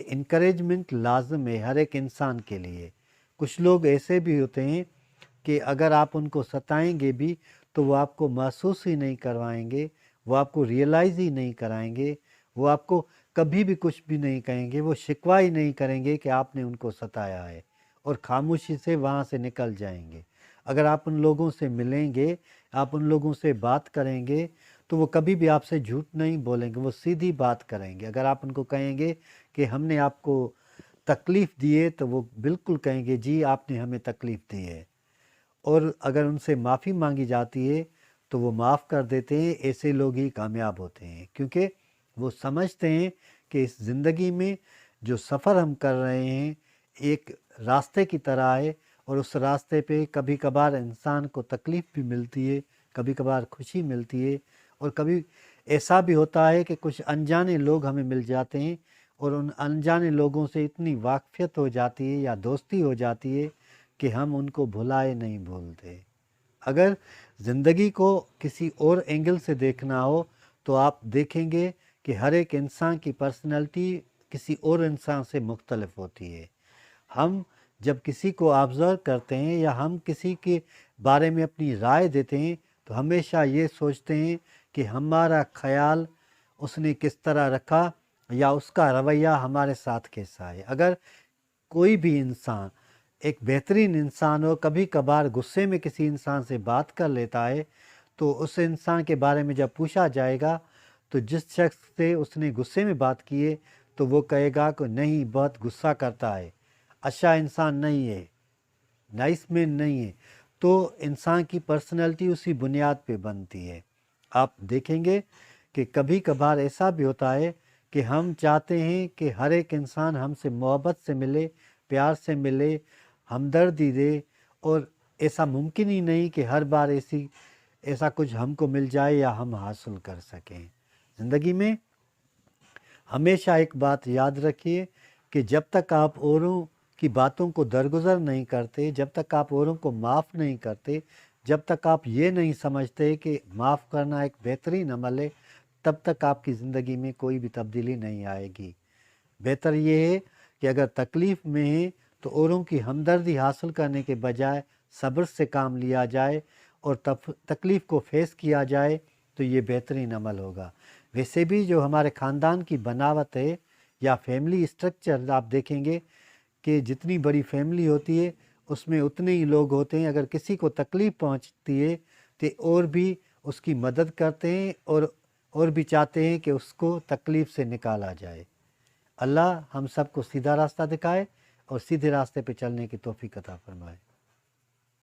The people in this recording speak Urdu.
انکریجمنٹ لازم ہے ہر ایک انسان کے لیے۔ کچھ لوگ ایسے بھی ہوتے ہیں کہ اگر آپ ان کو ستائیں گے بھی تو وہ آپ کو محسوس ہی نہیں کروائیں گے، وہ آپ کو ریئلائز ہی نہیں کرائیں گے، وہ آپ کو کبھی بھی کچھ بھی نہیں کہیں گے، وہ شکوہ ہی نہیں کریں گے کہ آپ نے ان کو ستایا ہے، اور خاموشی سے وہاں سے نکل جائیں گے۔ اگر آپ ان لوگوں سے ملیں گے، آپ ان لوگوں سے بات کریں گے تو وہ کبھی بھی آپ سے جھوٹ نہیں بولیں گے، وہ سیدھی بات کریں گے۔ اگر آپ ان کو کہیں گے کہ ہم نے آپ کو تکلیف دی ہے تو وہ بالکل کہیں گے جی آپ نے ہمیں تکلیف دی ہے، اور اگر ان سے معافی مانگی جاتی ہے تو وہ معاف کر دیتے ہیں۔ ایسے لوگ ہی کامیاب ہوتے ہیں، کیونکہ وہ سمجھتے ہیں کہ اس زندگی میں جو سفر ہم کر رہے ہیں ایک راستے کی طرح ہے، اور اس راستے پہ کبھی کبھار انسان کو تکلیف بھی ملتی ہے، کبھی کبھار خوشی ملتی ہے، اور کبھی ایسا بھی ہوتا ہے کہ کچھ انجانے لوگ ہمیں مل جاتے ہیں، اور ان انجانے لوگوں سے اتنی واقفیت ہو جاتی ہے یا دوستی ہو جاتی ہے کہ ہم ان کو بھلائے نہیں بھولتے۔ اگر زندگی کو کسی اور اینگل سے دیکھنا ہو تو آپ دیکھیں گے کہ ہر ایک انسان کی پرسنالٹی کسی اور انسان سے مختلف ہوتی ہے۔ ہم جب کسی کو آبزرو کرتے ہیں یا ہم کسی کے بارے میں اپنی رائے دیتے ہیں تو ہمیشہ یہ سوچتے ہیں کہ ہمارا خیال اس نے کس طرح رکھا یا اس کا رویہ ہمارے ساتھ کیسا ہے۔ اگر کوئی بھی انسان ایک بہترین انسان ہو، کبھی کبھار غصے میں کسی انسان سے بات کر لیتا ہے تو اس انسان کے بارے میں جب پوچھا جائے گا تو جس شخص سے اس نے غصے میں بات کی ہے تو وہ کہے گا کہ نہیں بہت غصہ کرتا ہے، اچھا انسان نہیں ہے، نائس مین نہیں ہے۔ تو انسان کی پرسنالٹی اسی بنیاد پہ بنتی ہے۔ آپ دیکھیں گے کہ کبھی کبھار ایسا بھی ہوتا ہے کہ ہم چاہتے ہیں کہ ہر ایک انسان ہم سے محبت سے ملے، پیار سے ملے، ہمدردی دے، اور ایسا ممکن ہی نہیں کہ ہر بار ایسا کچھ ہم کو مل جائے یا ہم حاصل کر سکیں۔ زندگی میں ہمیشہ ایک بات یاد رکھیے کہ جب تک آپ اوروں کی باتوں کو درگزر نہیں کرتے، جب تک آپ اوروں کو معاف نہیں کرتے، جب تک آپ یہ نہیں سمجھتے کہ معاف کرنا ایک بہترین عمل ہے، تب تک آپ کی زندگی میں کوئی بھی تبدیلی نہیں آئے گی۔ بہتر یہ ہے کہ اگر تکلیف میں ہیں تو اوروں کی ہمدردی حاصل کرنے کے بجائے صبر سے کام لیا جائے اور تکلیف کو فیس کیا جائے تو یہ بہترین عمل ہوگا۔ ویسے بھی جو ہمارے خاندان کی بناوٹ ہے یا فیملی اسٹرکچر، آپ دیکھیں گے کہ جتنی بڑی فیملی ہوتی ہے اس میں اتنے ہی لوگ ہوتے ہیں۔ اگر کسی کو تکلیف پہنچتی ہے تو اور بھی اس کی مدد کرتے ہیں اور بھی چاہتے ہیں کہ اس کو تکلیف سے نکالا جائے۔ اللہ ہم سب کو سیدھا راستہ دکھائے اور سیدھے راستے پہ چلنے کی توفیق عطا فرمائے۔